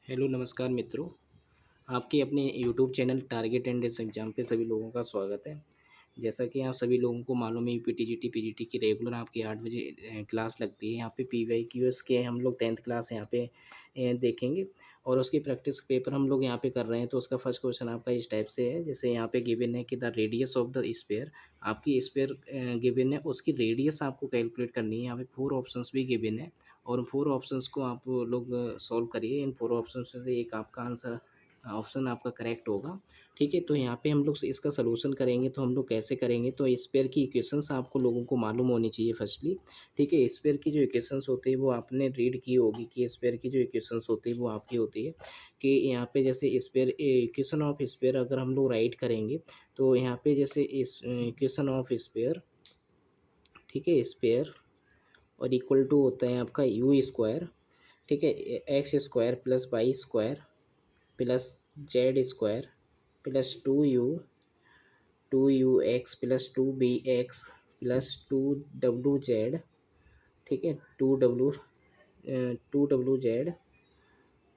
Hello नमस्कार मित्रों। आपके अपने YouTube channel target and exam पे सभी लोगों का स्वागत है। जैसा कि आप सभी लोगों को मालूम है यूपीटीजीटी पीजीटी की रेगुलर आपकी 8 बजे क्लास लगती है। यहाँ पे पीवाईक्यूएस के हम लोग 10th क्लास यहाँ पे देखेंगे और उसकी प्रैक्टिस पेपर हम लोग यहाँ पे कर रहे हैं। तो उसका फर्स्ट क्वेश्चन आपका इस टाइप से है, जैसे यहाँ पे गिवन है कि the radius of the sphere. आपकी स्फीयर गिवन है, उसकी रेडियस आपको कैलकुलेट करनी है। यहाँ पे 4 ऑप्शंस भी गिवन है और 4 ऑप्शंस को आप लोग सॉल्व करिए। इन 4 ऑप्शंस में से एक आपका आंसर ऑप्शन आपका करेक्ट होगा। ठीक है, तो यहाँ पे हम लोग इसका सलूशन करेंगे। तो हम लोग कैसे करेंगे, तो स्पेयर की इक्वेशंस आपको लोगों को मालूम होनी चाहिए फर्स्टली। ठीक है, स्पेयर की जो इक्वेशंस होती है वो आपने रीड की होगी कि स्पेयर की जो इक्वेशंस होती है वो आपकी होती है कि यहाँ पे जैसे स्पेयर इक्वेशन ऑफ स्पेयर अगर हम लोग राइट करेंगे तो यहाँ पे जैसे इस इक्वेशन ऑफ स्पेयर, ठीक है, स्पेयर और इक्वल टू होता है आपका यू स्क्वायर। ठीक है, x square plus y square plus z square plus two u x plus two b x plus two डब्लू जेड। ठीक है, टू डब्लू जेड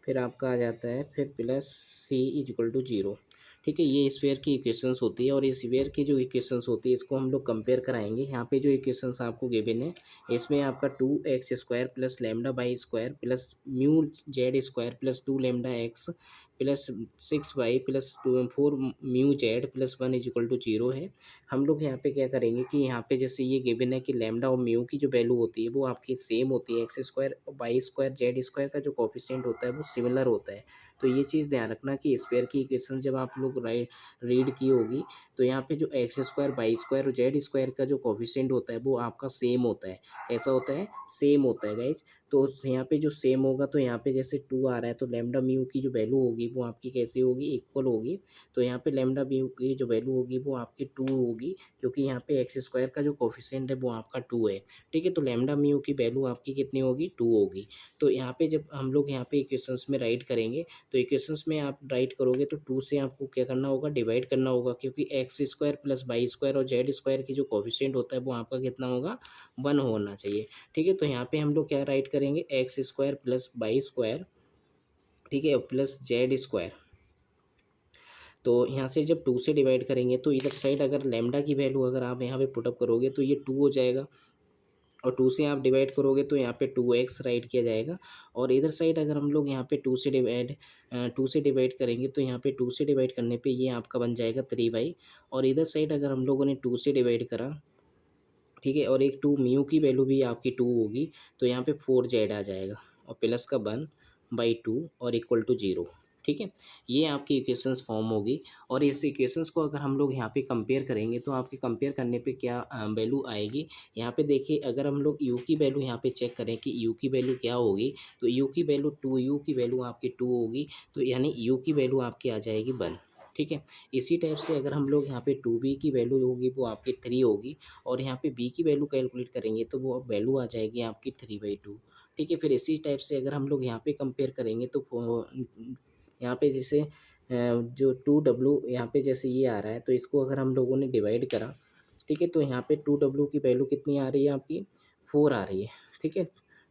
फिर आपका आ जाता है फिर plus c is equal to zero. ठीक है, ये स्फीयर की इक्वेशंस होती है और इस स्फीयर की जो इक्वेशंस होती है इसको हम लोग कंपेयर कराएंगे। यहाँ पे जो इक्वेशंस आपको गिवन है इसमें आपका 2x² plus lambda y square plus mu z square plus 2 lambda x plus 6y plus 4 mu z plus 1 is equal to zero है। हम लोग यहाँ पे क्या करेंगे कि यहाँ पे जैसे ये गिवन है कि लैम्डा और म्यू की जो वैल्यू होती है वो आपकी सेम होती है। X square y square z square का जो कोफिशिएंट होता है वो सिमिलर होता है। तो ये चीज़ ध्यान रखना कि स्क्वायर की इक्वेशन जब आप लोग रीड की होगी तो यहाँ पे जो एक्स स्क्वायर वाई स्क्वायर और जेड स्क्वायर का जो कोफिशिएंट होता है वो आपका सेम होता है। कैसा होता है? सेम होता है गाइज। तो यहाँ पे जो सेम होगा तो यहाँ पे जैसे 2 आ रहा है तो लैम्डा म्यू की जो वैल्यू होगी वो आपकी कैसी होगी? इक्वल होगी। तो यहाँ पे लैम्डा म्यू की जो वैल्यू होगी वो आपकी 2 होगी, क्योंकि यहाँ पे एक्स स्क्वायर का जो कोफिशिएंट है वो आपका 2 है। ठीक है, तो लैम्डा म्यू की वैल्यू आपकी कितनी होगी? 2 होगी। तो यहाँ पे जब हम लोग यहाँ पे इक्वेशंस में राइट करेंगे तो इक्वेशंस में आप राइट करोगे तो 2 से आपको क्या करना होगा? डिवाइड करना होगा, क्योंकि x square plus y square और जेड स्क्वायर की जो कोफिशिएंट होता है वो आपका कितना होगा? 1 होना चाहिए। ठीक है, तो यहाँ पे हम लोग क्या राइट करेंगे? X square plus y square, ठीक है, प्लस जेड स्क्वायर। तो यहाँ से जब 2 से डिवाइड करेंगे तो इधर साइड अगर लैम्डा की वैल्यू अगर आप यहाँ पे पुटअप करोगे तो ये 2 हो जाएगा और 2 से आप डिवाइड करोगे तो यहाँ पे 2x राइट किया जाएगा। और इधर साइड अगर हम लोग यहाँ पे 2 से डिवाइड करेंगे तो यहाँ पे 2 से डिवाइड करने पे ये आपका बन जाएगा 3y। और इधर साइड अगर हम लोगों ने 2 से डिवाइड करा, ठीक है, और एक 2 म्यू की वैल्यू भी आपकी 2 होगी तो यहाँ पे 4z आ जाएगा और प्लस का 1/2 और इक्वल टू 0। ठीक है, ये आपकी इक्वेशंस फॉर्म होगी। और इस इक्वेशंस को अगर हम लोग यहाँ पे कंपेयर करेंगे तो आपके कंपेयर करने पे क्या वैल्यू आएगी? यहाँ पे देखिए, अगर हम लोग u की वैल्यू यहाँ पे चेक करें कि u की वैल्यू क्या होगी, तो u की वैल्यू 2u की वैल्यू आपकी 2 होगी, तो यानी u की वैल्यू आपकी आ जाएगी 1। ठीक है, इसी टाइप से अगर हम लोग यहाँ पे 2b की वैल्यू होगी वो आपकी 3 होगी और यहाँ पे b की वैल्यू कैलकुलेट करेंगे तो वो वैल्यू आ जाएगी आपकी 3/2। ठीक है, फिर इसी टाइप से अगर हम लोग यहाँ पे कंपेयर करेंगे तो यहाँ पे जैसे जो 2w यहाँ पे जैसे ये आ रहा है तो इसको अगर हम लोगों ने डिवाइड करा, ठीक है, तो यहाँ पे 2w की वैल्यू कितनी आ रही है? आपकी 4 आ रही है। ठीक है,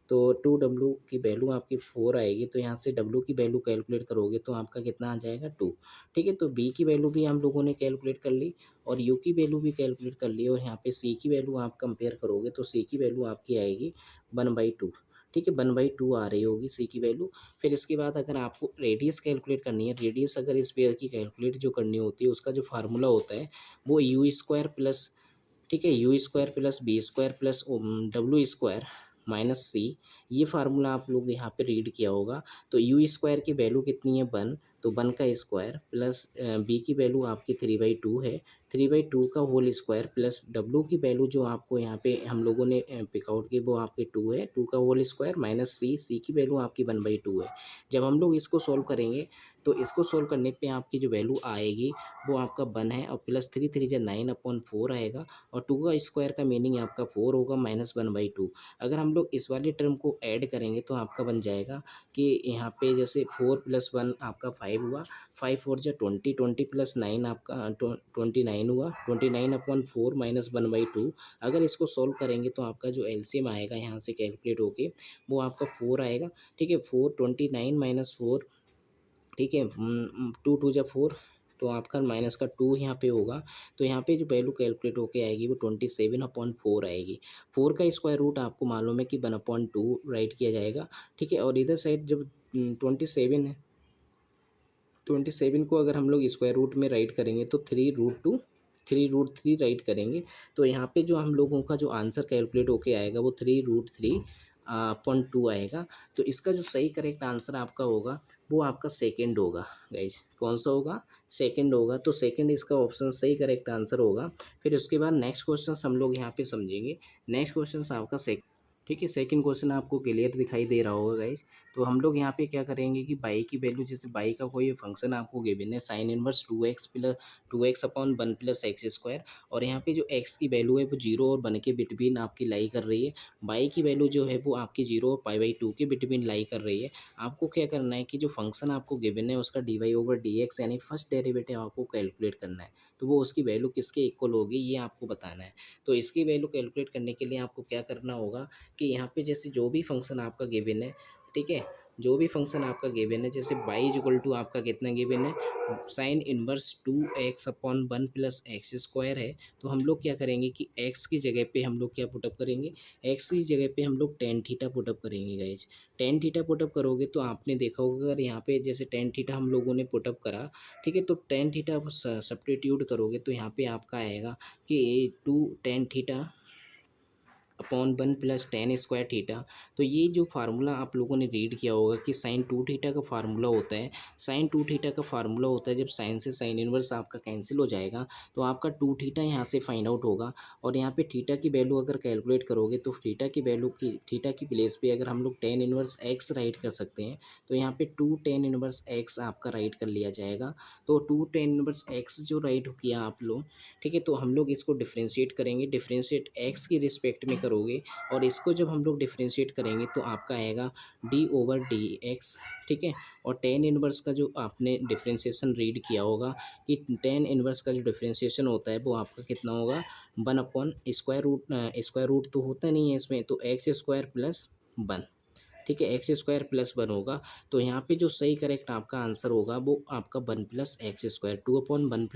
तो 2w की वैल्यू आपकी 4 आएगी तो यहाँ से w की वैल्यू कैलकुलेट करोगे तो आपका कितना आ जाएगा? 2। ठीक है, तो b की वैल्यू भी हम लोगों ने कैलकुलेट कर ली और u की वैल्यू भी कैलकुलेट कर ली और यहाँ पे c की वैल्यू आप कंपेयर करोगे तो c की वैल्यू आपकी आएगी 1/2। ठीक है, 1/2 आ रही होगी सी की वैल्यू। फिर इसके बाद अगर आपको रेडियस कैलकुलेट करनी है, रेडियस अगर इस पेयर की कैलकुलेट जो करनी होती है उसका जो फार्मूला होता है वो यू स्क्वायर प्लस, ठीक है, U square plus B square plus W square minus C. ये फार्मूला आप लोग यहाँ पे रीड किया होगा। तो यू स्क्वायर की वैल्यू कितनी है? 1, तो 1 का स्क्वायर प्लस बी की वैल्यू आपकी 3/2 है, 3/2 का होल स्क्वायर प्लस डब्ल्यू की वैल्यू जो आपको यहाँ पे हम लोगों ने पिकआउट की वो आपकी 2 है, 2 का होल स्क्वायर माइनस सी, सी की वैल्यू आपकी 1/2 है। जब हम लोग इसको सोल्व करेंगे तो इसको सोल्व करने पे आपकी जो वैल्यू आएगी वो आपका 1 है और प्लस 3 जा 9/4 आएगा और 2 का स्क्वायर का मीनिंग आपका 4 होगा माइनस 1/2। अगर हम लोग इस वाली टर्म को ऐड करेंगे तो आपका बन जाएगा कि यहाँ पे जैसे 4 + 1 आपका 5 हुआ, 5 4 जा 20, 20 + 9 आपका 29 हुआ, 29/4 माइनस 1/2। अगर इसको सोल्व करेंगे तो आपका जो एलसीएम आएगा यहाँ से कैलकुलेट होके वो आपका 4 आएगा। ठीक है, 4 29 - 4 ठीक है। 2 2 जा 4, तो आपका माइनस का 2 यहाँ पे होगा। तो यहाँ पे जो वैल्यू कैलकुलेट होके आएगी वो 27/4 आएगी। 4 का स्क्वायर रूट आपको मालूम है कि 1/2 राइट किया जाएगा। ठीक है, और इधर साइड जब 27 है, 27 को अगर हम लोग स्क्वायर रूट में राइट करेंगे तो 3√3 राइट करेंगे। तो यहाँ पे जो हम लोगों का जो आंसर कैलकुलेट होके आएगा वो 3√3/2 आएगा। तो इसका जो सही करेक्ट आंसर आपका होगा वो आपका सेकंड होगा गाइज। कौन सा होगा? सेकंड होगा। तो सेकंड इसका ऑप्शन सही करेक्ट आंसर होगा। फिर उसके बाद नेक्स्ट क्वेश्चन हम लोग यहाँ पे समझेंगे। नेक्स्ट क्वेश्चन आपका ठीक है, सेकंड क्वेश्चन आपको क्लियर दिखाई दे रहा होगा गाइज। तो हम लोग यहाँ पे क्या करेंगे कि बाई की वैल्यू, जैसे बाई का कोई फंक्शन आपको गिवन है साइन इनवर्स 2x/1 + x², और यहाँ पे जो x की वैल्यू है वो 0 और 1 के बिटवीन आपकी लाई कर रही है। बाई की वैल्यू जो है वो आपकी 0 और π/2 के बिटवीन लाई कर रही है। आपको क्या करना है कि जो फंक्शन आपको गिवन है उसका dy/dx यानी फर्स्ट डेरिवेटिव आपको कैलकुलेट करना है। तो वो उसकी वैल्यू किसके इक्वल होगी ये आपको बताना है। तो इसकी वैल्यू कैलकुलेट करने के लिए आपको क्या करना होगा कि यहाँ पे जैसे जो भी फंक्शन आपका गिवन है, ठीक है, जो भी फंक्शन आपका गिवन है, जैसे बाई इक्वल टू आपका कितना गिवन है, साइन इनवर्स 2x/1 + x² है। तो हम लोग क्या करेंगे कि x की जगह पे हम लोग क्या पुटअप करेंगे, x की जगह पे हम लोग टेन थीटा पुटअप करेंगे गाइज। टेन थीटा पुटअप करोगे तो आपने देखा होगा अगर यहाँ पे जैसे टेन थीटा हम लोगों ने पुटअप करा, ठीक है, तो टेन थीटा सब्स्टिट्यूट करोगे तो यहाँ पे आपका आएगा कि 2 tan θ/1 + tan² तो ये जो फार्मूला आप लोगों ने रीड किया होगा कि sin 2 θ का फार्मूला होता है। sin 2 θ का फार्मूला होता है जब साइन से साइन इनवर्स आपका कैंसिल हो जाएगा तो आपका 2 θ यहाँ से फाइंड आउट होगा। और यहाँ पे थीटा की वैल्यू अगर कैलकुलेट करोगे तो थीटा की प्लेस पे अगर हम लोग tan इनवर्स x राइट कर सकते हैं। तो यहाँ पे 2 tan इनवर्स x आपका राइट कर लिया जाएगा। तो 2 tan इनवर्स x जो राइट किया आप लोग, ठीक है, तो हम लोग इसको डिफ्रेंशिएट करेंगे, डिफ्रेंशिएट x की रिस्पेक्ट में करोगे और इसको जब हम लोग डिफ्रेंशिएट करेंगे तो आपका आएगा d/dx। ठीक है, और टेन इनवर्स का जो आपने डिफ्रेंशिएशन रीड किया होगा कि टेन इनवर्स का जो डिफ्रेंशिएशन होता है वो आपका कितना होगा, 1/√, स्क्वायर रूट तो होता नहीं है इसमें, तो x² + 1, ठीक है, x² + 1 होगा। तो यहाँ पे जो सही करेक्ट आपका आंसर होगा वो आपका 1 + x², 2/1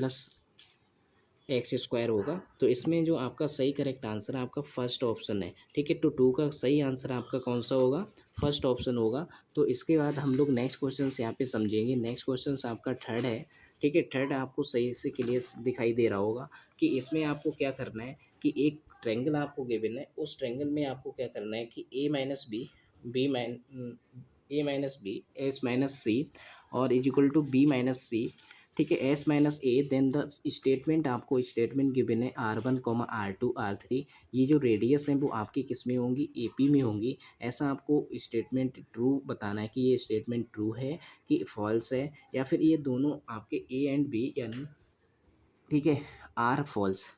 + x² होगा। तो इसमें जो आपका सही करेक्ट आंसर है आपका फर्स्ट ऑप्शन है। ठीक है, तो 2 का सही आंसर आपका कौन सा होगा, फर्स्ट ऑप्शन होगा। तो इसके बाद हम लोग नेक्स्ट क्वेश्चन यहाँ पे समझेंगे। नेक्स्ट क्वेश्चन आपका थर्ड है। ठीक है, थर्ड आपको सही से क्लियर दिखाई दे रहा होगा कि इसमें आपको क्या करना है कि एक ट्रेंगल आपको गिवन है, उस ट्रेंगल में आपको क्या करना है कि a - b s - c और b - c, ठीक है, s - a। Then the statement आपको स्टेटमेंट गिवन है r1, r2, r3। ये जो रेडियस हैं वो आपकी किस में होंगी, AP में होंगी। ऐसा आपको स्टेटमेंट ट्रू बताना है कि ये स्टेटमेंट ट्रू है कि फॉल्स है, या फिर ये दोनों आपके A एंड B यानी, ठीक है, are false.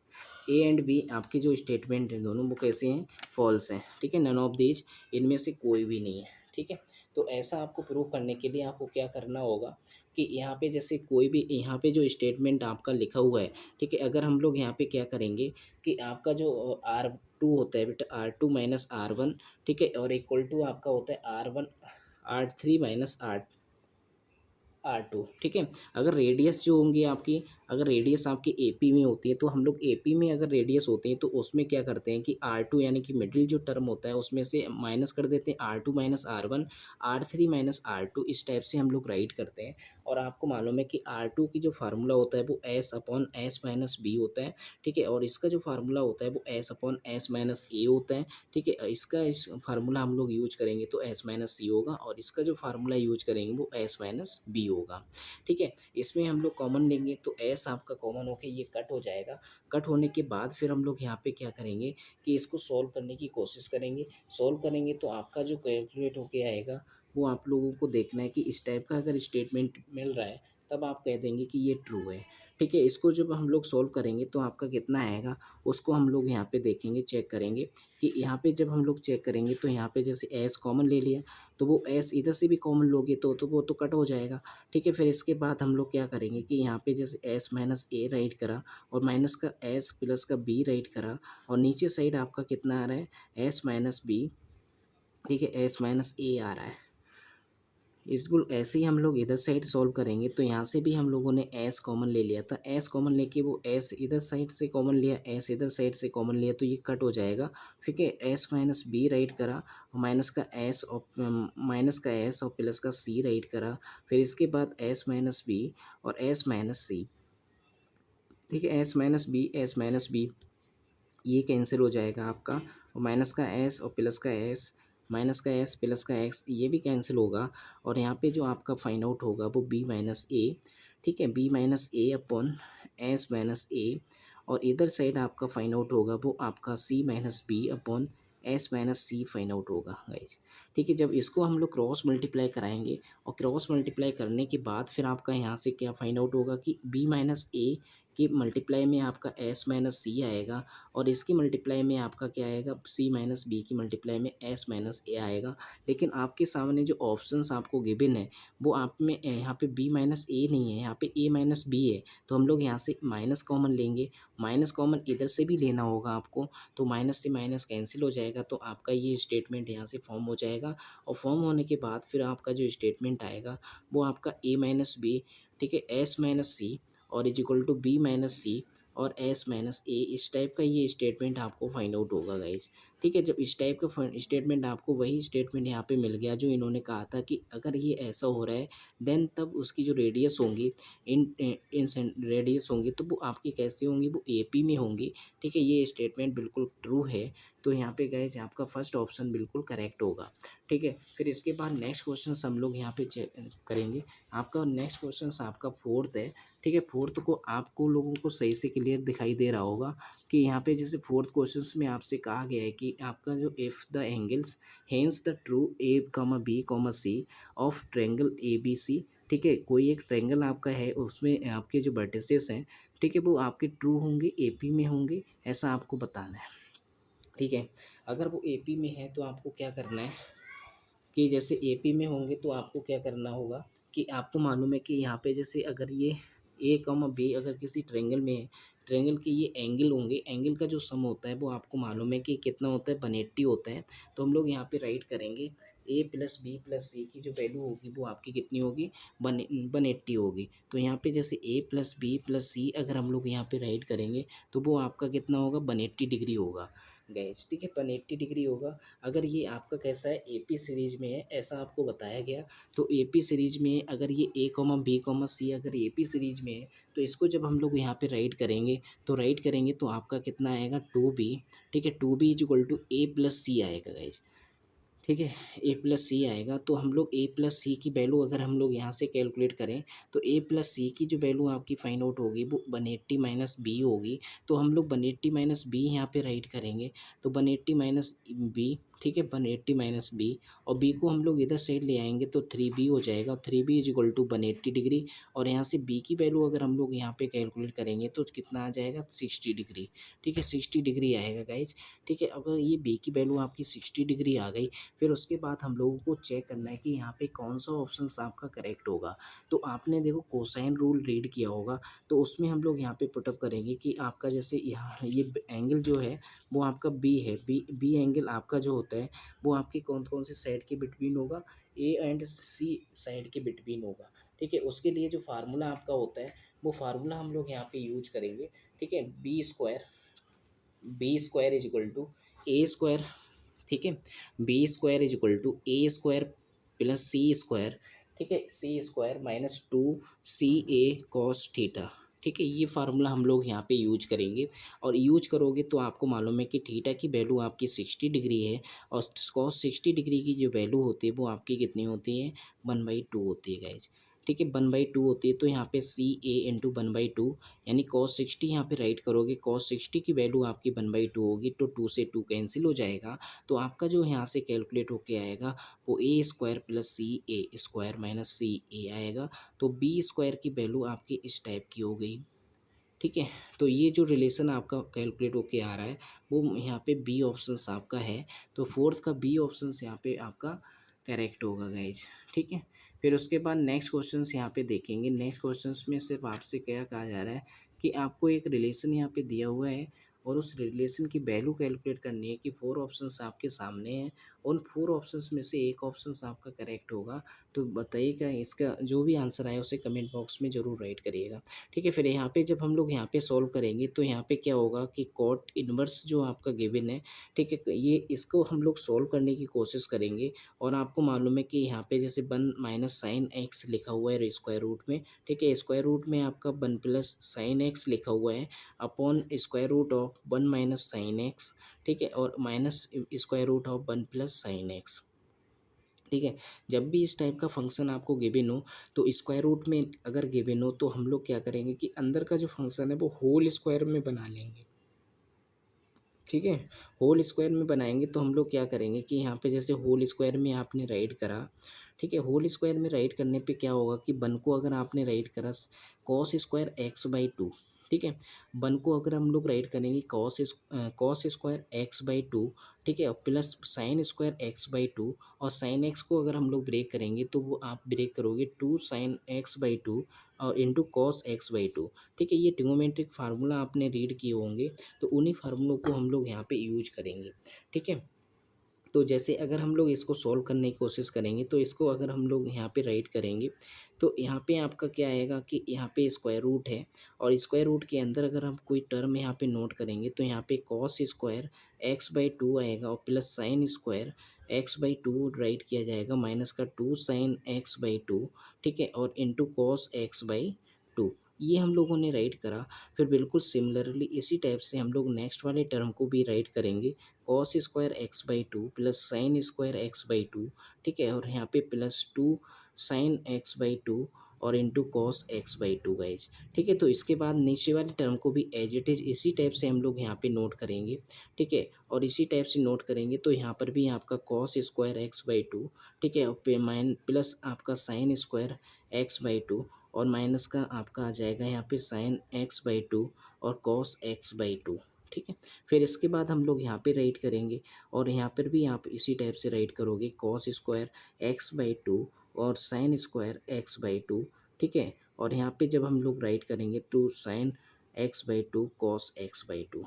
A and b आपके जो स्टेटमेंट हैं दोनों वो कैसे हैं, फॉल्स हैं। ठीक है, नन ऑफ दीज, इनमें से कोई भी नहीं है। ठीक है, तो ऐसा आपको प्रूव करने के लिए आपको क्या करना होगा कि यहाँ पे जैसे कोई भी यहाँ पे जो स्टेटमेंट आपका लिखा हुआ है, ठीक है, अगर हम लोग यहाँ पे क्या करेंगे कि आपका जो R2 होता है बेटा, R2 - R1, ठीक है, और इक्वल टू आपका होता है R3 - R2। ठीक है, अगर रेडियस जो होंगी आपकी, अगर रेडियस आपकी AP में होती है तो हम लोग AP में अगर रेडियस होती है तो उसमें क्या करते हैं कि R2 यानी कि मिडिल जो टर्म होता है उसमें से माइनस कर देते हैं R2 - R1, R3 - R2, इस टाइप से हम लोग राइट करते हैं। और आपको मालूम है कि R2 की जो फार्मूला होता है वो S/S - B होता है। ठीक है, और इसका जो फार्मूला होता है वो S/S - A होता है। ठीक है, इसका इस फार्मूला हम लोग यूज करेंगे तो S - C होगा, और इसका जो फार्मूला यूज करेंगे वो S - B होगा। ठीक है, इसमें हम लोग कॉमन लेंगे तो S आपका कॉमन होके ये कट हो जाएगा। कट होने के बाद फिर हम लोग यहाँ पे क्या करेंगे कि इसको सॉल्व करने की कोशिश करेंगे। सॉल्व करेंगे तो आपका जो कैलकुलेट होके आएगा वो आप लोगों को देखना है कि इस टाइप का अगर स्टेटमेंट मिल रहा है तब आप कह देंगे कि ये ट्रू है। ठीक है, इसको जब हम लोग सॉल्व करेंगे तो आपका कितना आएगा उसको हम लोग यहाँ पे देखेंगे, चेक करेंगे कि यहाँ पे जब हम लोग चेक करेंगे तो यहाँ पे जैसे S कॉमन ले लिया तो वो S इधर से भी कॉमन लोगे तो वो तो कट हो जाएगा। ठीक है, फिर इसके बाद हम लोग क्या करेंगे कि यहाँ पे जैसे S - A राइट करा और माइनस का S प्लस का B राइट करा, और नीचे साइड आपका कितना आ रहा है, S - B। ठीक है, S - A आ रहा है। बिल्कुल ऐसे ही हम लोग इधर साइड सॉल्व करेंगे, तो यहाँ से भी हम लोगों ने एस कॉमन ले लिया था, एस कॉमन लेके वो एस इधर साइड से कॉमन लिया, एस इधर साइड से कॉमन लिया, तो ये कट हो जाएगा। ठीक है, एस माइनस बी राइट करा, माइनस का एस और प्लस का सी राइट करा, फिर इसके बाद एस माइनस बी और एस माइनस सी। ठीक है, एस माइनस बी ये कैंसिल हो जाएगा आपका, और माइनस का एस और प्लस का एस, माइनस का एस प्लस का एक्स ये भी कैंसिल होगा, और यहाँ पे जो आपका फाइंड आउट होगा वो बी माइनस ए। ठीक है, B minus A upon S minus A, और इधर साइड आपका फाइंड आउट होगा वो आपका C minus B upon S minus C find out होगा गाइज। ठीक है, जब इसको हम लोग क्रॉस मल्टीप्लाई कराएंगे, और क्रॉस मल्टीप्लाई करने के बाद फिर आपका यहाँ से क्या फाइंड आउट होगा कि बी माइनस ए के मल्टीप्लाई में आपका एस माइनस सी आएगा, और इसकी मल्टीप्लाई में आपका क्या आएगा, सी माइनस बी की मल्टीप्लाई में एस माइनस ए आएगा। लेकिन आपके सामने जो ऑप्शंस आपको गिवन है वो आप में यहाँ पे बी माइनस ए नहीं है, यहाँ पे ए माइनस बी है, तो हम लोग यहाँ से माइनस कॉमन लेंगे, माइनस कॉमन इधर से भी लेना होगा आपको, तो माइनस से माइनस कैंसिल हो जाएगा, तो आपका ये स्टेटमेंट यहाँ से फॉर्म हो जाएगा, और फॉर्म होने के बाद फिर आपका जो स्टेटमेंट आएगा वो आपका ए माइनस बी, ठीक है, एस माइनस सी और is equal to B minus C और एस माइनस ए, इस टाइप का ये स्टेटमेंट आपको फाइंड आउट होगा गाइज। ठीक है, जब इस टाइप का स्टेटमेंट आपको वही स्टेटमेंट यहाँ पे मिल गया जो इन्होंने कहा था कि अगर ये ऐसा हो रहा है देन तब उसकी जो रेडियस होंगी, इन रेडियस होंगी तो वो आपकी कैसी होंगी, वो एपी में होंगी। ठीक है, ये स्टेटमेंट बिल्कुल ट्रू है, तो यहाँ पे गाइज आपका फर्स्ट ऑप्शन बिल्कुल करेक्ट होगा। ठीक है, फिर इसके बाद नेक्स्ट क्वेश्चन हम लोग यहाँ पे चेक करेंगे। आपका नेक्स्ट क्वेश्चन आपका फोर्थ है। ठीक है, फोर्थ को आपको लोगों को सही से क्लियर दिखाई दे रहा होगा कि यहाँ पे जैसे फोर्थ क्वेश्चंस में आपसे कहा गया है कि आपका जो if the angles hence the true a comma b comma c of triangle a b c. ठीक है, कोई एक ट्रेंगल आपका है उसमें आपके जो वर्टिसेस हैं, ठीक है, वो आपके ट्रू होंगे, एपी में होंगे, ऐसा आपको बताना है। ठीक है, अगर वो एपी में है तो आपको क्या करना है कि जैसे एपी में होंगे तो आपको क्या करना होगा कि आपको मालूम है कि यहाँ पे जैसे अगर ये ए कॉमा बी अगर किसी ट्रेंगल में है, ट्रेंगल के ये एंगल होंगे, एंगल का जो सम होता है वो आपको मालूम है कि कितना होता है, 180 होता है। तो हम लोग यहाँ पे राइट करेंगे ए प्लस बी प्लस सी की जो वैल्यू होगी वो आपकी कितनी होगी, 180 होगी। तो यहाँ पे जैसे ए प्लस बी प्लस सी अगर हम लोग यहाँ पे राइट करेंगे तो वो आपका कितना होगा, 180 डिग्री होगा गैस। ठीक है, 180 डिग्री होगा। अगर ये आपका कैसा है, एपी सीरीज में है ऐसा आपको बताया गया, तो एपी सीरीज में अगर ये ए कॉमा बी कॉमा सी अगर एपी सीरीज में है तो इसको जब हम लोग यहाँ पे राइट करेंगे तो आपका कितना आएगा, 2b। ठीक है, 2b is equal to A plus C आएगा गाइज। ठीक है, ए प्लस सी आएगा, तो हम लोग ए प्लस सी की वैल्यू अगर हम लोग यहाँ से कैलकुलेट करें तो ए प्लस सी की जो वैल्यू आपकी फाइंड आउट होगी वो 180 माइनस बी होगी। तो हम लोग 180 माइनस बी यहाँ पे राइट करेंगे, तो 180 माइनस बी, ठीक है, 180 माइनस बी, और बी को हम लोग इधर साइड ले आएंगे तो 3b हो जाएगा, 3b is equal to 180 degree, और यहाँ से बी की वैल्यू अगर हम लोग यहाँ पे कैलकुलेट करेंगे तो कितना आ जाएगा, 60 डिग्री। ठीक है, 60 डिग्री आएगा गाइज। ठीक है, अगर ये बी की वैल्यू आपकी 60 डिग्री आ गई, फिर उसके बाद हम लोगों को चेक करना है कि यहाँ पे कौन सा ऑप्शन आपका करेक्ट होगा। तो आपने देखो कोसाइन रूल रीड किया होगा, तो उसमें हम लोग यहाँ पे पुटअप करेंगे कि आपका जैसे यहाँ ये एंगल जो है वो आपका बी है, बी एंगल आपका जो होता है वो आपके कौन कौन से साइड के बिटवीन होगा, ए एंड सी साइड के बिटवीन होगा। ठीक है, उसके लिए जो फार्मूला आपका होता है वो फार्मूला हम लोग यहाँ पे यूज करेंगे। ठीक है, B square is equal to A square. ठीक है, B square is equal to A square plus C square. ठीक है, C square minus 2 CA cos theta. ठीक है, ये फार्मूला हम लोग यहाँ पे यूज करेंगे, और यूज करोगे तो आपको मालूम है कि थीटा की वैल्यू आपकी 60 डिग्री है, और कॉस 60 डिग्री की जो वैल्यू होती है वो आपकी कितनी होती है, 1/2 होती है गाइज। ठीक है, 1/2 होती है, तो यहाँ पे CA इंटू 1/2 यानी कॉस 60 यहाँ पे राइट करोगे, कॉस 60 की वैल्यू आपकी 1/2 होगी, तो 2 से 2 कैंसिल हो जाएगा। तो आपका जो यहाँ से कैलकुलेट होके आएगा वो ए स्क्वायर प्लस सी ए स्क्वायर माइनस सी ए आएगा। तो बी स्क्वायर की वैल्यू आपकी इस टाइप की हो गई। ठीक है, तो ये जो रिलेशन आपका कैलकुलेट होके आ रहा है वो यहाँ पे बी ऑप्शन आपका है, तो फोर्थ का बी ऑप्शन यहाँ पे आपका करेक्ट होगा गाइज। ठीक है, फिर उसके बाद नेक्स्ट क्वेश्चंस यहाँ पे देखेंगे। नेक्स्ट क्वेश्चंस में सिर्फ आपसे क्या कहा जा रहा है कि आपको एक रिलेशन यहाँ पे दिया हुआ है, और उस रिलेशन की वैल्यू कैलकुलेट करनी है कि 4 ऑप्शंस आपके सामने हैं, उन 4 ऑप्शंस में से एक ऑप्शंस आपका करेक्ट होगा। तो बताइएगा, इसका जो भी आंसर आए उसे कमेंट बॉक्स में ज़रूर राइट करिएगा। ठीक है, फिर यहाँ पे जब हम लोग यहाँ पे सॉल्व करेंगे तो यहाँ पे क्या होगा कि कॉट इनवर्स जो आपका गिवन है, ठीक है, ये इसको हम लोग सॉल्व करने की कोशिश करेंगे। और आपको मालूम है कि यहाँ पे जैसे 1 माइनस साइन एक्स लिखा हुआ है स्क्वायर रूट में, ठीक है, स्क्वायर रूट में आपका 1 प्लस साइन एक्स लिखा हुआ है upon square root of 1 minus sine x, ठीक है, और minus square root of 1 plus sine x. ठीक है, जब भी इस टाइप का फंक्शन आपको गिवन हो तो स्क्वायर रूट में अगर गिवन हो तो हम लोग क्या करेंगे कि अंदर का जो फंक्शन है वो होल स्क्वायर में बना लेंगे। ठीक है, होल स्क्वायर में बनाएंगे तो हम लोग क्या करेंगे कि यहाँ पे जैसे होल स्क्वायर में आपने राइट करा, ठीक है, होल स्क्वायर में राइट करने पे क्या होगा कि वन को अगर आपने राइट करा cos square x by two, ठीक है, वन को अगर हम लोग राइट करेंगे cos square x by two, ठीक है, और plus sine square x by two, और साइन एक्स को अगर हम लोग ब्रेक करेंगे तो वो आप ब्रेक करोगे two sine x by two और into cos x by two. ठीक है, ये ट्रिग्नोमेट्रिक फार्मूला आपने रीड किए होंगे, तो उन्हीं फार्मूलों को हम लोग यहाँ पे यूज करेंगे। ठीक है, तो जैसे अगर हम लोग इसको सॉल्व करने की कोशिश करेंगे तो इसको अगर हम लोग यहाँ पे राइट करेंगे तो यहाँ पे आपका क्या आएगा कि यहाँ पे स्क्वायर रूट है, और स्क्वायर रूट के अंदर अगर हम कोई टर्म यहाँ पे नोट करेंगे तो यहाँ पे cos square x by two आएगा और plus sine square x by two write किया जाएगा माइनस का two sine x by two, ठीक है, और into cos x by two. ये हम लोगों ने राइट करा। फिर बिल्कुल सिमिलरली इसी टाइप से हम लोग नेक्स्ट वाले टर्म को भी राइट करेंगे, cos square x by two plus sine square x by two, ठीक है, और यहाँ पे plus two sine x by two और into cos x by two guys. ठीक है, तो इसके बाद नीचे वाले टर्म को भी एज इट इज़ इसी टाइप से हम लोग यहाँ पे नोट करेंगे। ठीक है, और इसी टाइप से नोट करेंगे तो यहाँ पर भी आपका cos square x by two, ठीक है, और पे माइन प्लस आपका sign square x by two, और माइनस का आपका आ जाएगा यहाँ पे साइन एक्स बाई टू और कॉस एक्स बाई टू। ठीक है, फिर इसके बाद हम लोग यहाँ पे राइट करेंगे, और यहाँ पर भी आप इसी टाइप से राइट करोगे cos square x by two और sine square x by two. ठीक है, और यहाँ पे जब हम लोग राइट करेंगे two sine x by two cos x by two.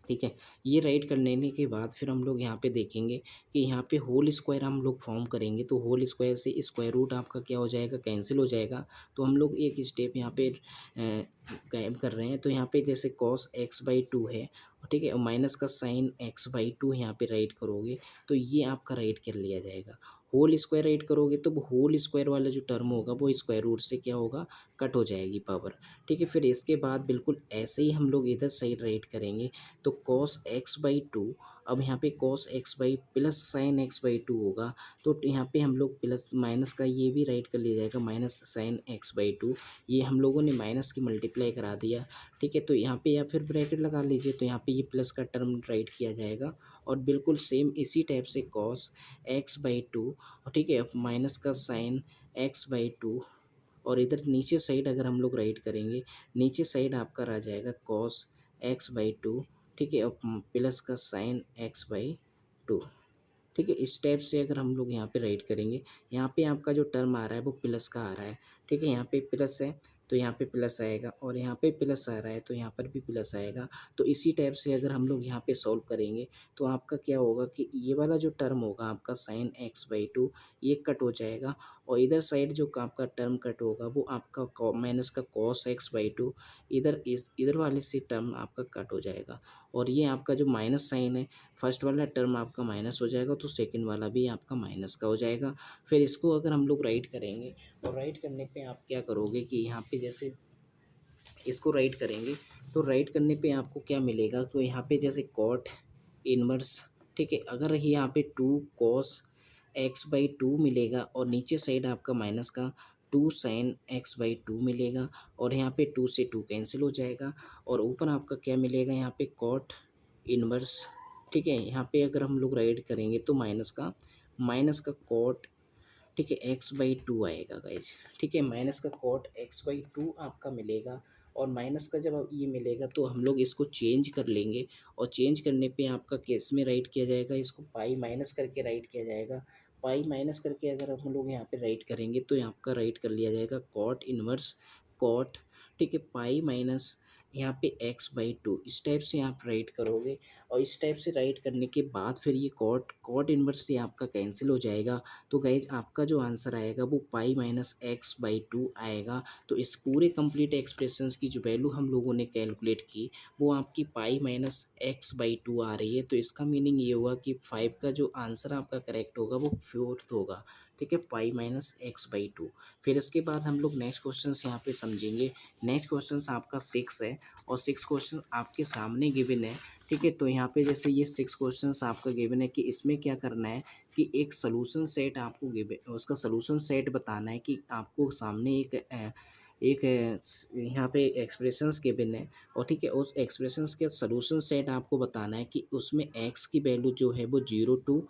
ठीक है, ये राइट कर लेने के बाद फिर हम लोग यहाँ पे देखेंगे कि यहाँ पे होल स्क्वायर हम लोग फॉर्म करेंगे, तो होल स्क्वायर से स्क्वायर रूट आपका क्या हो जाएगा, कैंसिल हो जाएगा। तो हम लोग एक स्टेप यहाँ पे गायब कर रहे हैं, तो यहाँ पे जैसे कॉस एक्स बाई टू है, ठीक है, और माइनस का साइन एक्स बाई टू यहाँ पे राइट करोगे तो ये आपका राइट कर लिया जाएगा। होल स्क्वायर राइट करोगे तो वो होल स्क्वायर वाला जो टर्म होगा वो स्क्वायर रूट से क्या होगा, कट हो जाएगी पावर। ठीक है, फिर इसके बाद बिल्कुल ऐसे ही हम लोग इधर साइड राइट करेंगे, तो कॉस एक्स बाई टू, अब यहाँ पे cos x by plus sine x by to होगा, तो यहाँ पे हम लोग प्लस माइनस का ये भी राइट कर लिया जाएगा minus sine x by two. ये हम लोगों ने माइनस की मल्टीप्लाई करा दिया। ठीक है, तो यहाँ पे या फिर ब्रैकेट लगा लीजिए, तो यहाँ पे ये प्लस का टर्म राइट किया जाएगा, और बिल्कुल सेम इसी टाइप से कॉस एक्स बाई टू, ठीक है, माइनस का साइन एक्स बाई टू, और इधर नीचे साइड अगर हम लोग राइट करेंगे, नीचे साइड आपका रह जाएगा कॉस एक्स बाई टू, ठीक है, और प्लस का साइन एक्स बाई टू। ठीक है, इस टाइप से अगर हम लोग यहाँ पे राइट करेंगे, यहाँ पे आपका जो टर्म आ रहा है वो प्लस का आ रहा है। ठीक है, यहाँ पे प्लस है तो यहाँ पे प्लस आएगा, और यहाँ पे प्लस आ रहा है तो यहाँ पर भी प्लस आएगा। तो इसी टाइप से अगर हम लोग यहाँ पे सॉल्व करेंगे तो आपका क्या होगा कि ये वाला जो टर्म होगा आपका साइन एक्स बाई टू, ये कट हो जाएगा, और इधर साइड जो आपका टर्म कट होगा वो आपका माइनस का कॉस एक्स बाई टू, इधर वाले से टर्म आपका कट हो जाएगा, और ये आपका जो माइनस साइन है, फर्स्ट वाला टर्म आपका माइनस हो जाएगा तो सेकंड वाला भी आपका माइनस का हो जाएगा। फिर इसको अगर हम लोग राइट करेंगे, और राइट करने पे आप क्या करोगे कि यहाँ पे जैसे इसको राइट करेंगे, तो राइट करने पे आपको क्या मिलेगा, तो यहाँ पे जैसे कॉट इनवर्स, ठीक है, अगर यहाँ पे two cos x by two मिलेगा, और नीचे साइड आपका माइनस का two sine x by two मिलेगा, और यहाँ पे टू से टू कैंसिल हो जाएगा, और ऊपर आपका क्या मिलेगा, यहाँ पे कॉट इनवर्स, ठीक है, यहाँ पे अगर हम लोग राइट करेंगे तो माइनस का कॉट, ठीक है, एक्स बाई टू आएगा गाइज। ठीक है, माइनस का कॉट एक्स बाई टू आपका मिलेगा, और माइनस का जब अब ये मिलेगा तो हम लोग इसको चेंज कर लेंगे, और चेंज करने पे आपका केस में राइट किया जाएगा, इसको पाई माइनस करके राइट किया जाएगा। पाई माइनस करके अगर हम लोग यहाँ पे राइट करेंगे तो आपका राइट कर लिया जाएगा कॉट इनवर्स कॉट, ठीक है, पाई माइनस यहाँ पे x/2 इस टाइप से आप राइट करोगे, और इस टाइप से राइट करने के बाद फिर ये कॉट इनवर्स से आपका कैंसिल हो जाएगा। तो गाइज आपका जो आंसर आएगा वो π-x/2 आएगा। तो इस पूरे कंप्लीट एक्सप्रेशंस की जो वैल्यू हम लोगों ने कैलकुलेट की वो आपकी π-x/2 आ रही है। तो इसका मीनिंग ये हुआ कि 5 का जो आंसर आपका करेक्ट होगा वो फोर्थ होगा। ठीक है, π-x/2। फिर इसके बाद हम लोग नेक्स्ट क्वेश्चन यहाँ पे समझेंगे। नेक्स्ट क्वेश्चन आपका 6 है, और 6 क्वेश्चन आपके सामने गिवन है। ठीक है, तो यहाँ पे जैसे ये 6 क्वेश्चंस आपका गिवन है कि इसमें क्या करना है कि एक सोल्यूशन सेट आपको गिवन, उसका सोल्यूशन सेट बताना है कि आपको सामने यहाँ पे एक्सप्रेशंस गिवन है, और ठीक है उस एक्सप्रेशंस के सोल्यूशन सेट आपको बताना है कि उसमें एक्स की वैल्यू जो है वो 0 to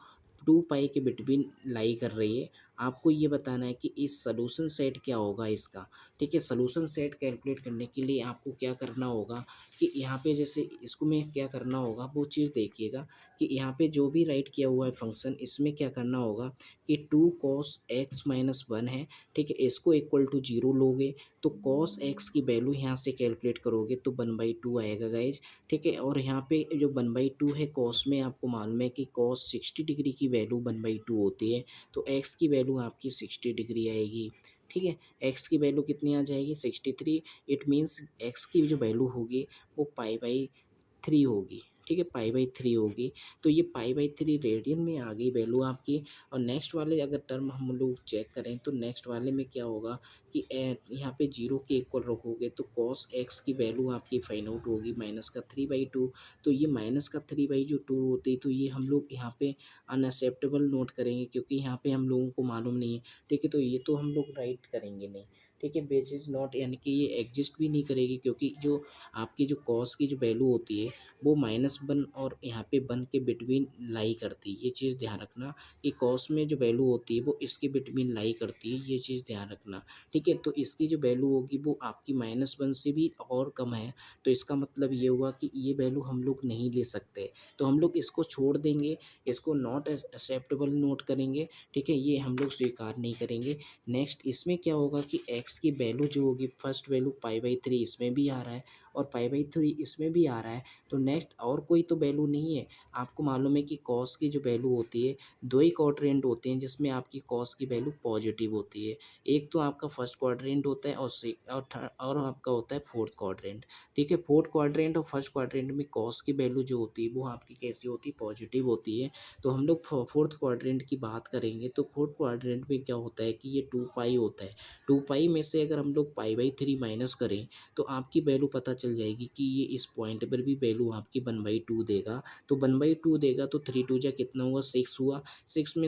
2 पाई के बिटवीन लाई कर रही है। आपको ये बताना है कि इस सोल्यूशन सेट क्या होगा इसका। ठीक है, सोल्यूशन सेट कैलकुलेट करने के लिए आपको क्या करना होगा कि यहाँ पे जैसे इसको में क्या करना होगा वो चीज़ देखिएगा कि यहाँ पे जो भी राइट किया हुआ है फंक्शन, इसमें क्या करना होगा कि 2 cos x - 1 है। ठीक है, इसको इक्वल टू 0 लोगे तो cos x की वैल्यू यहाँ से कैलकुलेट करोगे तो 1/2 आएगा गाइज। ठीक है, और यहाँ पे जो 1/2 है cos में आपको मालूम है कि cos 60 डिग्री की वैल्यू 1/2 होती है। तो x की वैल्यू आपकी 60 डिग्री आएगी। ठीक है, x की वैल्यू कितनी आ जाएगी 63। इट मीन्स x की जो वैल्यू होगी वो π/3 होगी। ठीक है, π/3 होगी। तो ये π/3 रेडियन में आ गई वैल्यू आपकी। और नेक्स्ट वाले अगर टर्म हम लोग चेक करें तो नेक्स्ट वाले में क्या होगा कि यहाँ पे 0 के इक्वल रखोगे तो cos x की वैल्यू आपकी फाइंड आउट होगी -3/2। तो ये -3/2 होती है, तो ये हम लोग यहाँ पे अनएक्सेप्टेबल नोट करेंगे क्योंकि यहाँ पे हम लोगों को मालूम नहीं है। ठीक है, तो ये तो हम लोग राइट करेंगे नहीं। ठीक है, बेस इज नॉट, यानी कि ये एग्जिस्ट भी नहीं करेगी क्योंकि जो आपकी जो कॉस की जो वैल्यू होती है वो -1 और यहाँ पे 1 के बिटवीन लाई करती है। ये चीज़ ध्यान रखना कि कॉस में जो वैल्यू होती है वो इसके बिटवीन लाई करती है, ये चीज़ ध्यान रखना। ठीक है, तो इसकी जो वैल्यू होगी वो आपकी -1 से भी और कम है। तो इसका मतलब ये हुआ कि ये वैल्यू हम लोग नहीं ले सकते, तो हम लोग इसको छोड़ देंगे, इसको नॉट एक्सेप्टेबल नोट करेंगे। ठीक है, ये हम लोग स्वीकार नहीं करेंगे। नेक्स्ट इसमें क्या होगा कि x की वैल्यू जो होगी फर्स्ट वैल्यू π/3 इसमें भी आ रहा है और π/3 इसमें भी आ रहा है। तो नेक्स्ट और कोई तो वैल्यू नहीं है। आपको मालूम है कि कॉस की जो वैल्यू होती है दो ही क्वाड्रेंट होते हैं जिसमें आपकी कॉस की वैल्यू पॉजिटिव होती है। एक तो आपका फर्स्ट क्वाड्रेंट होता है और आपका होता है फोर्थ क्वाड्रेंट। ठीक है, फोर्थ क्वाड्रेंट और फर्स्ट क्वाड्रेंट में कॉस की वैल्यू जो होती है वो आपकी कैसी होती है, पॉजिटिव होती है। तो हम लोग फोर्थ क्वाड्रेंट की बात करेंगे तो फोर्थ क्वाड्रेंट में क्या होता है कि ये 2 पाई होता है। 2 पाई में से अगर हम लोग π/3 माइनस करें तो आपकी वैल्यू पता चल जाएगी कि ये इस पॉइंट पर भी वैल्यू आपकी 1/2 देगा। तो 1/2 देगा तो 3 2 जा कितना हुआ 6 हुआ। 6 में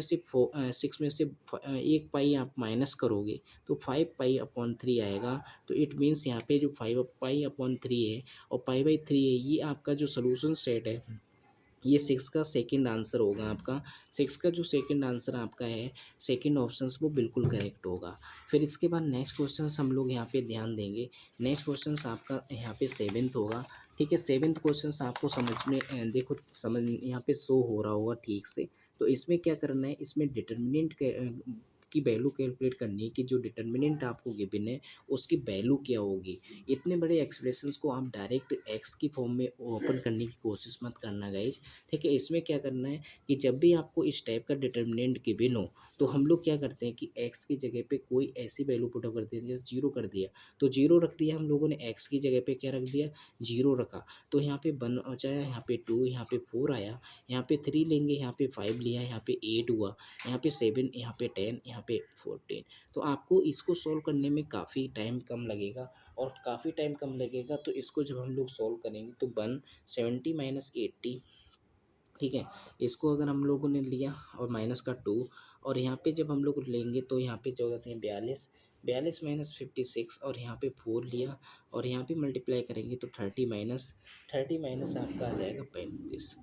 से 1 पाई आप माइनस करोगे तो 5π/3 आएगा। तो इट मीन्स यहाँ पे जो 5π/3 है और π/3 है, ये आपका जो सोल्यूशन सेट है ये 6 का सेकंड आंसर होगा आपका। 6 का जो सेकंड आंसर आपका है, सेकंड ऑप्शंस वो बिल्कुल करेक्ट होगा। फिर इसके बाद नेक्स्ट क्वेश्चंस हम लोग यहाँ पे ध्यान देंगे। नेक्स्ट क्वेश्चंस आपका यहाँ पे सेवेंथ होगा। ठीक है, सेवेंथ क्वेश्चंस आपको समझ में देखो समझ यहाँ पे शो हो रहा होगा ठीक से। तो इसमें क्या करना है, इसमें डिटर्मिनेंट की वैल्यू कैलकुलेट करनी है कि जो डिटर्मिनेंट आपको गिवन है उसकी वैल्यू क्या होगी। इतने बड़े एक्सप्रेशंस को आप डायरेक्ट एक्स की फॉर्म में ओपन करने की कोशिश मत करना गाइज। ठीक है, इसमें क्या करना है कि जब भी आपको इस टाइप का डिटर्मिनेंट गिवन हो तो हम लोग क्या करते हैं कि एक्स की जगह पे कोई ऐसी वैल्यू पुट कर देते हैं, जैसे 0 कर दिया तो 0 रख दिया हम लोगों ने, एक्स की जगह पे क्या रख दिया 0 रखा। तो यहाँ पे 1 बचा, यहाँ पे 2, यहाँ पे 4 आया, यहाँ पे 3 लेंगे, यहाँ पे 5 लिया, यहाँ पे 8 हुआ, यहाँ पे 7, यहाँ पे 10, यहाँ पे 14। तो आपको इसको सॉल्व करने में काफ़ी टाइम कम लगेगा, और काफ़ी टाइम कम लगेगा तो इसको जब हम लोग सॉल्व करेंगे तो 170 - 80। ठीक है, इसको अगर हम लोगों ने लिया और माइनस का 2, और यहाँ पे जब हम लोग लेंगे तो यहाँ पे जो होते हैं 42, 42 - 56, और यहाँ पे 4 लिया और यहाँ पे मल्टीप्लाई करेंगे तो 30 माइनस आपका आ जाएगा 35।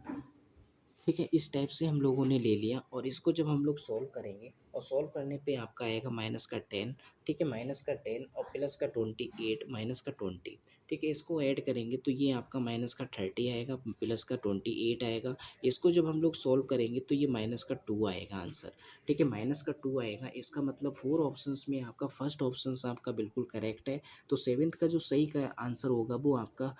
ठीक है, इस टाइप से हम लोगों ने ले लिया और इसको जब हम लोग सॉल्व करेंगे और सॉल्व करने पे आपका आएगा माइनस का 10, ठीक है, माइनस का 10 और प्लस का 28 माइनस का 20, ठीक है, इसको ऐड करेंगे तो ये आपका माइनस का 30 आएगा, प्लस का 28 आएगा। इसको जब हम लोग सॉल्व करेंगे तो ये माइनस का 2 आएगा आंसर, ठीक है, माइनस का 2 आएगा। इसका मतलब 4 ऑप्शंस में आपका फर्स्ट ऑप्शन आपका बिल्कुल करेक्ट है। तो सेवेंथ का जो सही का आंसर होगा वो आपका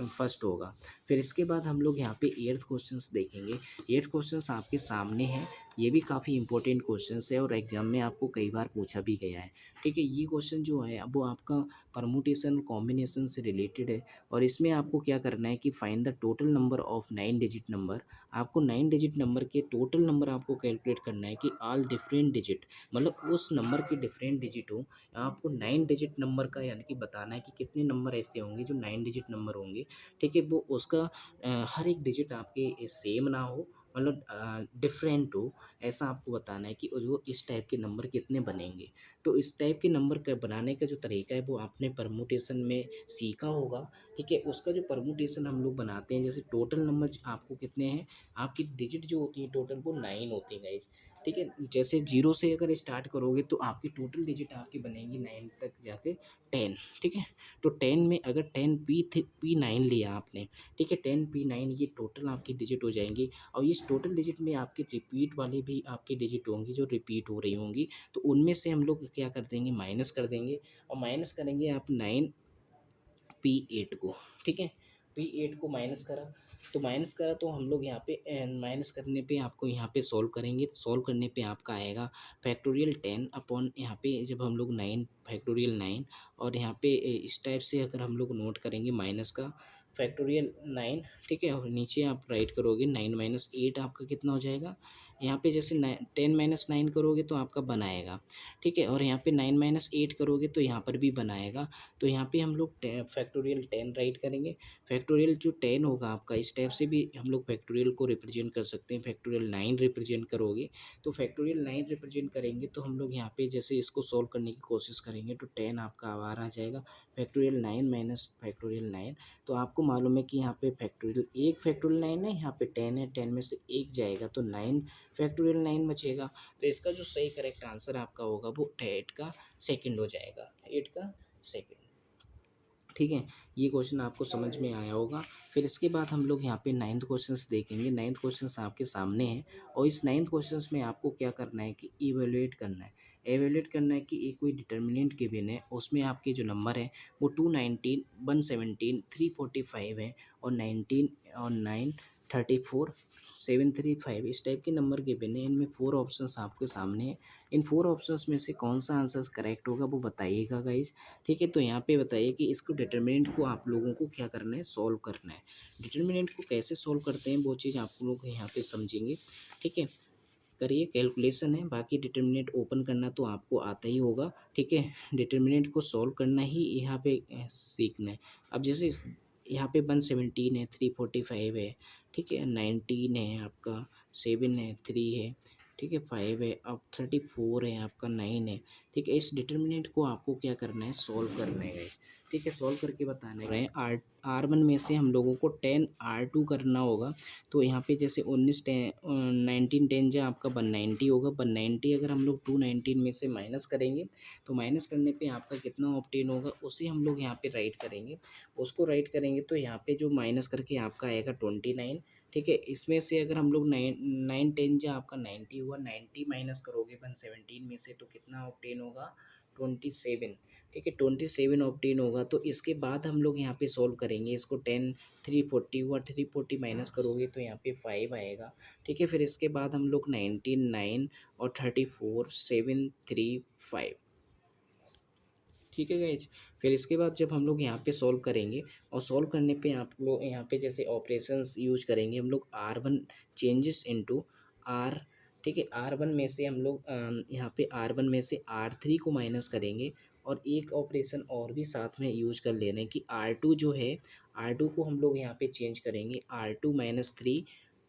फर्स्ट होगा। फिर इसके बाद हम लोग यहाँ पे एट्थ क्वेश्चंस देखेंगे। एट्थ क्वेश्चंस आपके सामने हैं, ये भी काफ़ी इंपॉर्टेंट क्वेश्चंस है और एग्जाम में आपको कई बार पूछा भी गया है, ठीक है। ये क्वेश्चन जो है वो आपका परमुटेशन कॉम्बिनेशन से रिलेटेड है और इसमें आपको क्या करना है कि find the total number of 9 digit number. आपको 9 डिजिट नंबर के टोटल नंबर आपको कैलकुलेट करना है कि ऑल डिफरेंट डिजिट, मतलब उस नंबर के डिफरेंट डिजिट हो। आपको 9 डिजिट नंबर का यानी कि बताना है कि कितने नंबर ऐसे होंगे जो 9 डिजिट नंबर होंगे, ठीक है, वो उसका हर एक डिजिट आपके सेम ना हो, मतलब डिफरेंट हो। ऐसा आपको बताना है कि जो इस टाइप के नंबर कितने बनेंगे। तो इस टाइप के नंबर का बनाने का जो तरीका है वो आपने परमुटेशन में सीखा होगा, ठीक है। उसका जो परमुटेशन हम लोग बनाते हैं, जैसे टोटल नंबर आपको कितने हैं, आपकी डिजिट जो होती है टोटल वो 9 होती है गाइस, ठीक है। जैसे जीरो से अगर स्टार्ट करोगे तो आपकी टोटल डिजिट आपकी बनेगी 9 तक जाके 10, ठीक है। तो 10 में अगर 10 P9 लिया आपने, ठीक है, 10 P9 ये टोटल आपकी डिजिट हो जाएंगी। और इस टोटल डिजिट में आपकी रिपीट वाली भी आपकी डिजिट होंगी जो रिपीट हो रही होंगी, तो उनमें से हम लोग क्या कर देंगे, माइनस कर देंगे। और माइनस करेंगे आप 9P8 को, ठीक है, P8 को माइनस करा, तो माइनस करा तो हम लोग यहाँ पे माइनस करने पे आपको यहाँ पे सॉल्व करेंगे, तो सॉल्व करने पे आपका आएगा फैक्टोरियल 10 अपॉन यहाँ पे जब हम लोग 9 फैक्टोरियल 9, और यहाँ पे इस टाइप से अगर हम लोग नोट करेंगे माइनस का फैक्टोरियल 9, ठीक है, और नीचे आप राइट करोगे 9 - 8 आपका कितना हो जाएगा, यहाँ पे जैसे 10 - 9 करोगे तो आपका बनाएगा, ठीक है, और यहाँ पे 9 - 8 करोगे तो यहाँ पर भी बनाएगा। तो यहाँ पे हम लोग फैक्टोरियल 10 राइट करेंगे। फैक्टोरियल जो 10 होगा आपका, इस टाइप से भी हम लोग फैक्टोरियल को रिप्रेजेंट कर सकते हैं। फैक्टोरियल 9 रिप्रेजेंट करोगे तो फैक्टोरियल 9 रिप्रेजेंट करेंगे तो हम लोग यहाँ पे जैसे इसको सॉल्व करने की कोशिश करेंगे तो 10 आपका बाहर आ जाएगा, फैक्टोरियल 9 माइनस फैक्टोरियल 9। तो आपको मालूम है कि यहाँ पे फैक्टोरियल एक फैक्टोरियल 9 है, यहाँ पे 10 है, 10 में से एक जाएगा तो 9 फैक्टोरियल 9 बचेगा। तो इसका जो सही करेक्ट आंसर आपका होगा वो 8 का सेकंड हो जाएगा, 8 का सेकंड, ठीक है। ये क्वेश्चन आपको समझ में आया होगा। फिर इसके बाद हम लोग यहाँ पे नाइन्थ क्वेश्चंस देखेंगे। नाइन्थ क्वेश्चंस आपके सामने हैं और इस नाइन्थ क्वेश्चंस में आपको क्या करना है कि इवेलुएट करना है। एवेलुएट करना है कि एक कोई डिटर्मिनेंट गिवन है, उसमें आपके जो नंबर है वो 219 117 345 है और 19 और 9 34 735 इस टाइप के नंबर गिवन है। इनमें 4 ऑप्शंस आपके सामने हैं। इन 4 ऑप्शंस में से कौन सा आंसर करेक्ट होगा वो बताइएगा गाइज, ठीक है। तो यहाँ पे बताइए कि इसको डिटर्मिनेंट को आप लोगों को क्या करना है, सॉल्व करना है। डिटर्मिनेंट को कैसे सॉल्व करते हैं वो चीज़ आप लोग यहाँ पे समझेंगे, ठीक है। करिए, कैलकुलेशन है, बाकी डिटर्मिनेंट ओपन करना तो आपको आता ही होगा, ठीक है। डिटर्मिनेंट को सॉल्व करना ही यहाँ पे सीखना है। अब जैसे यहाँ पे 117 है, 345 है, ठीक है, 19 है आपका, 7 है, 3 है, ठीक है, 5 है, अब 34 है आपका, 9 है, ठीक है। इस डिटर्मिनेंट को आपको क्या करना है, सॉल्व करना है, ठीक है। सॉल्व करके बताना है। R1 में से हम लोगों को 10 R2 करना होगा। तो यहाँ पे जैसे 19 जो आपका 190 होगा, 190 अगर हम लोग 219 में से माइनस करेंगे तो माइनस करने पे आपका कितना ऑब्टेन होगा उसे हम लोग यहाँ पे राइट करेंगे। उसको राइट करेंगे तो यहाँ पे जो माइनस करके आपका आएगा 29, ठीक है। इसमें से अगर हम लोग 9 10 जो आपका 90 हुआ, 90 माइनस करोगे 117 में से तो कितना ऑब्टेन होगा, 27, ठीक है, 27 ऑब्टेन होगा। तो इसके बाद हम लोग यहाँ पे सॉल्व करेंगे इसको। 10 340 हुआ, 340 माइनस करोगे तो यहाँ पे 5 आएगा, ठीक है। फिर इसके बाद हम लोग 19 9 और 34 7 3 5, ठीक है गाइज। फिर इसके बाद जब हम लोग यहाँ पे सॉल्व करेंगे और सॉल्व करने पे आप लोग यहाँ पे जैसे ऑपरेशंस यूज करेंगे हम लोग, R1 चेंजेस इनटू R, ठीक है। R1 में से हम लोग यहाँ पे R1 में से R3 को माइनस करेंगे और एक ऑपरेशन और भी साथ में यूज कर ले रहे हैं कि R2 जो है, R2 को हम लोग यहाँ पे चेंज करेंगे, R2 - 3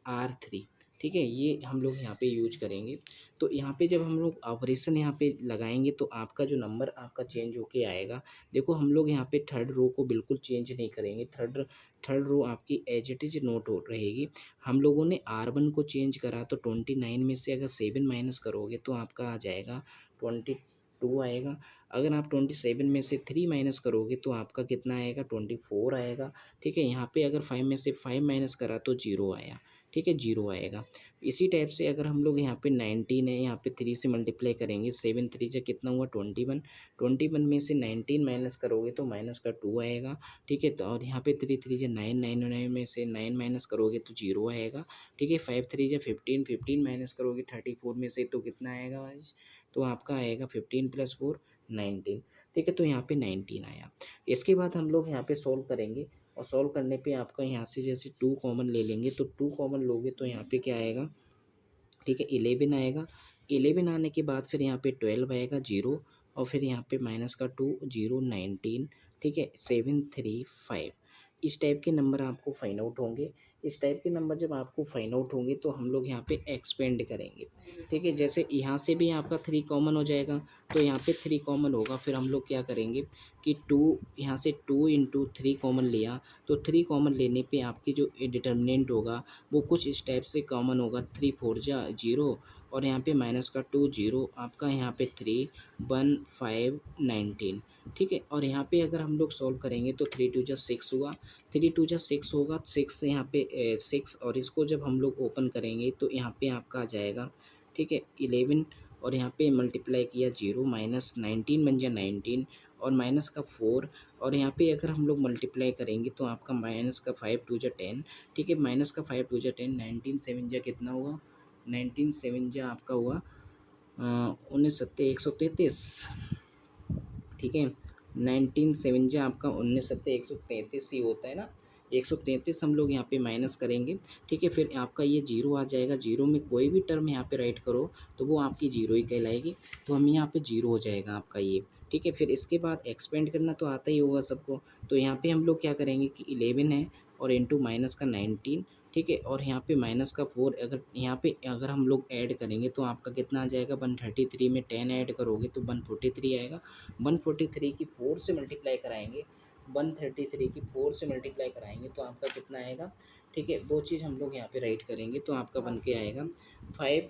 R3, ठीक है, ये हम लोग यहाँ पे यूज करेंगे। तो यहाँ पे जब हम लोग ऑपरेशन यहाँ पे लगाएंगे तो आपका जो नंबर आपका चेंज होके आएगा। देखो हम लोग यहाँ पे थर्ड रो को बिल्कुल चेंज नहीं करेंगे, थर्ड थर्ड रो आपकी एज इट इज नोट हो रहेगी। हम लोगों ने R1 को चेंज करा तो 29 में से अगर 7 माइनस करोगे तो आपका आ जाएगा 22 आएगा। अगर आप 27 में से 3 माइनस करोगे तो आपका कितना आएगा, 24 आएगा। ठीक है, यहाँ पे अगर 5 में से 5 माइनस करा तो 0 आया। ठीक है, 0 आएगा। इसी टाइप से अगर हम लोग यहाँ पे 19 है, यहाँ पे 3 से मल्टीप्लाई करेंगे, 7 3 से कितना हुआ 21, 21 में से 19 माइनस करोगे तो माइनस का 2 आएगा। ठीक है, तो और यहाँ पे 3 3 से 9, 9 9 में से 9 माइनस करोगे तो 0 आएगा। ठीक है, 5 3 से 15, 15 माइनस करोगे 34 में से तो कितना आएगा आज, तो आपका आएगा 15 + 4 19। ठीक है, तो यहाँ पे 19 आया। इसके बाद हम लोग यहाँ पे सोल्व करेंगे और सॉल्व करने पे आपका यहाँ से जैसे 2 कॉमन ले लेंगे तो 2 कॉमन लोगे तो यहाँ पे क्या आएगा, ठीक है 11 आएगा। 11 आने के बाद फिर यहाँ पे 12 आएगा 0, और फिर यहाँ पे माइनस का 2 0 19। ठीक है, 7 3 5। इस टाइप के नंबर आपको फाइंड आउट होंगे। इस टाइप के नंबर जब आपको फाइंड आउट होंगे तो हम लोग यहाँ पे एक्सपेंड करेंगे। ठीक है, जैसे यहाँ से भी आपका 3 कॉमन हो जाएगा तो यहाँ पे 3 कॉमन होगा, फिर हम लोग क्या करेंगे कि 2 यहाँ से 2 × 3 कॉमन लिया तो 3 कॉमन लेने पे आपकी जो डिटर्मिनेंट होगा वो कुछ इस टाइप से कॉमन होगा, 3 4 जा 0, और यहाँ पे माइनस का 2 0, आपका यहाँ पे 3 1 5 19। ठीक है, और यहाँ पे अगर हम लोग सॉल्व करेंगे तो 3 2 जा 6 हुआ, 3 2 जा 6 होगा, 6 यहाँ पे 6, और इसको जब हम लोग ओपन करेंगे तो यहाँ पे आपका आ जाएगा। ठीक है, 11, और यहाँ पे मल्टीप्लाई किया 0 माइनस 19 बन जा 19, और माइनस का 4, और यहाँ पे अगर हम लोग मल्टीप्लाई करेंगे तो आपका माइनस का 5 2 जा 10। ठीक है, माइनस का 5 2 जा 10, 19 7 जा कितना हुआ, 19 7 जा आपका हुआ 19 सत्ते 133। ठीक है, 19 7 जा आपका 19 सत्ते 133 ही होता है ना, 133 हम लोग यहाँ पे माइनस करेंगे। ठीक है, फिर आपका ये 0 आ जाएगा। 0 में कोई भी टर्म यहाँ पे राइट करो तो वो आपकी 0 ही कहलाएगी, तो हम यहाँ पे 0 हो जाएगा आपका ये। ठीक है, फिर इसके बाद एक्सपेंड करना तो आता ही होगा सबको, तो यहाँ पे हम लोग क्या करेंगे कि 11 है और इंटू माइनस का 19। ठीक है, और यहाँ पे माइनस का 4, अगर यहाँ पे अगर हम लोग ऐड करेंगे तो आपका कितना आ जाएगा, 133 में 10 ऐड करोगे तो 143 आएगा। 143 की 4 से मल्टीप्लाई कराएंगे, 133 की 4 से मल्टीप्लाई कराएंगे तो आपका कितना आएगा। ठीक है, वो चीज़ हम लोग यहाँ पे राइट करेंगे तो आपका बन के आएगा 5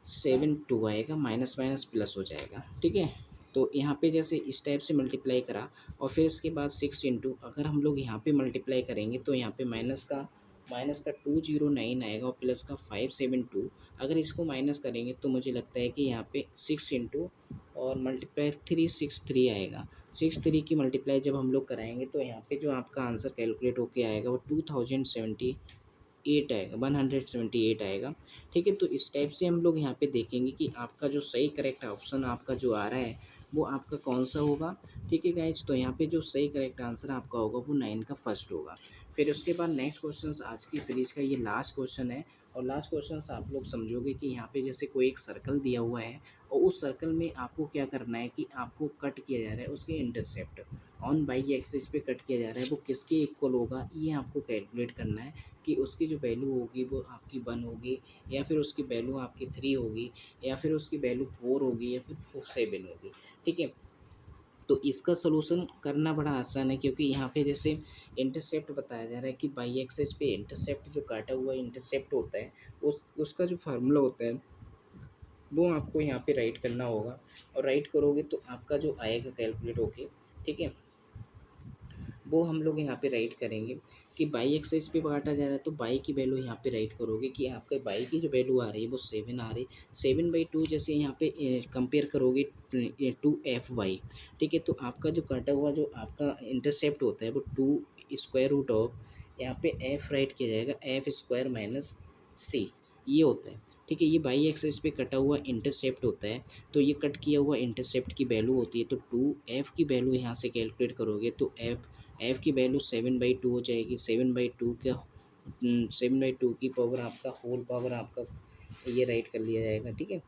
7 2 आएगा, माइनस माइनस प्लस हो जाएगा। ठीक है, तो यहाँ पे जैसे इस टाइप से मल्टीप्लाई करा, और फिर इसके बाद 6 अगर हम लोग यहाँ पे मल्टीप्लाई करेंगे तो यहाँ पे माइनस का 209 आएगा और प्लस का 572। अगर इसको माइनस करेंगे तो मुझे लगता है कि यहाँ पे 6 और मल्टीप्लाई 363 आएगा। 63 की मल्टीप्लाई जब हम लोग कराएंगे तो यहाँ पे जो आपका आंसर कैलकुलेट होके आएगा वो 2078 आएगा, 178 आएगा। ठीक है, तो इस टाइप से हम लोग यहाँ पे देखेंगे कि आपका जो सही करेक्ट ऑप्शन आपका जो आ रहा है वो आपका कौन सा होगा। ठीक है गाइज, तो यहाँ पे जो सही करेक्ट आंसर आपका होगा वो 9 का फर्स्ट होगा। फिर उसके बाद नेक्स्ट क्वेश्चन, आज की सीरीज का ये लास्ट क्वेश्चन है, और लास्ट क्वेश्चन आप लोग समझोगे कि यहाँ पे जैसे कोई एक सर्कल दिया हुआ है और उस सर्कल में आपको क्या करना है कि आपको कट किया जा रहा है उसके इंटरसेप्ट ऑन बाई एक्सिस पे कट किया जा रहा है, वो किसके इक्वल होगा ये आपको कैलकुलेट करना है कि उसकी जो वैल्यू होगी वो आपकी 1 होगी, या फिर उसकी वैल्यू आपकी 3 होगी, या फिर उसकी वैल्यू 4 होगी, या फिर 7 होगी। ठीक है, तो इसका सलूशन करना बड़ा आसान है, क्योंकि यहाँ पे जैसे इंटरसेप्ट बताया जा रहा है कि बाई एक्सिस पे इंटरसेप्ट जो काटा हुआ इंटरसेप्ट होता है उसका जो फार्मूला होता है वो आपको यहाँ पे राइट करना होगा, और राइट करोगे तो आपका जो आएगा कैलकुलेट होके। ठीक है, वो हम लोग यहाँ पे राइट करेंगे कि बाई एक्सिस पे काटा जा रहा है तो बाई की वैल्यू यहाँ पे राइट करोगे कि आपके बाई की जो वैल्यू आ रही है वो 7 आ रही है। 7/2 जैसे यहाँ पे कंपेयर करोगे 2f/। ठीक है, तो आपका जो काटा हुआ जो आपका इंटरसेप्ट होता है वो 2 यहाँ पे f राइट किया जाएगा, f² - c ये होता है। ठीक है, ये बाई एक्सिस पे कटा हुआ इंटरसेप्ट होता है, तो ये कट किया हुआ इंटरसेप्ट की वैल्यू होती है, तो 2f की वैल्यू यहाँ से कैलकुलेट करोगे तो f की वैल्यू 7/2 हो जाएगी। 7/2 की पावर आपका होल पावर आपका ये राइट कर लिया जाएगा। ठीक है,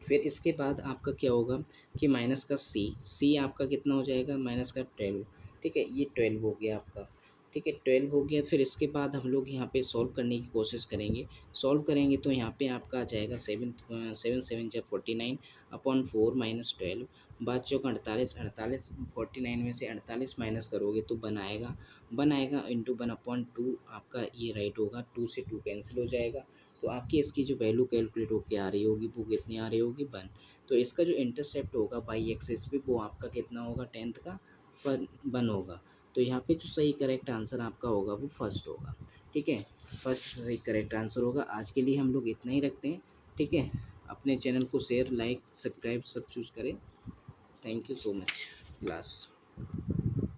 फिर इसके बाद आपका क्या होगा कि माइनस का c आपका कितना हो जाएगा, माइनस का 12। ठीक है, ये 12 हो गया आपका। ठीक है 12 हो गया। फिर इसके बाद हम लोग यहाँ पे सॉल्व करने की कोशिश करेंगे। सॉल्व करेंगे तो यहाँ पे आपका आ जाएगा 7 जब 49 अपॉन 4 माइनस 12 बाद चौक 48 48 49 में से 48 माइनस करोगे तो बन आएगा इंटू 1/2 आपका ये राइट होगा। 2 से 2 कैंसिल हो जाएगा तो आपकी इसकी जो वैल्यू कैलकुलेट होके आ रही होगी वो कितनी आ रही होगी 1। तो इसका जो इंटरसेप्ट होगा बाई एक्सिस पे वो आपका कितना होगा 10th का 1 होगा। तो यहाँ पे जो सही करेक्ट आंसर आपका होगा वो फर्स्ट होगा। ठीक है फर्स्ट सही करेक्ट आंसर होगा। आज के लिए हम लोग इतना ही रखते हैं। ठीक है अपने चैनल को शेयर लाइक सब्सक्राइब सब चूज़ करें। Thank you so much class.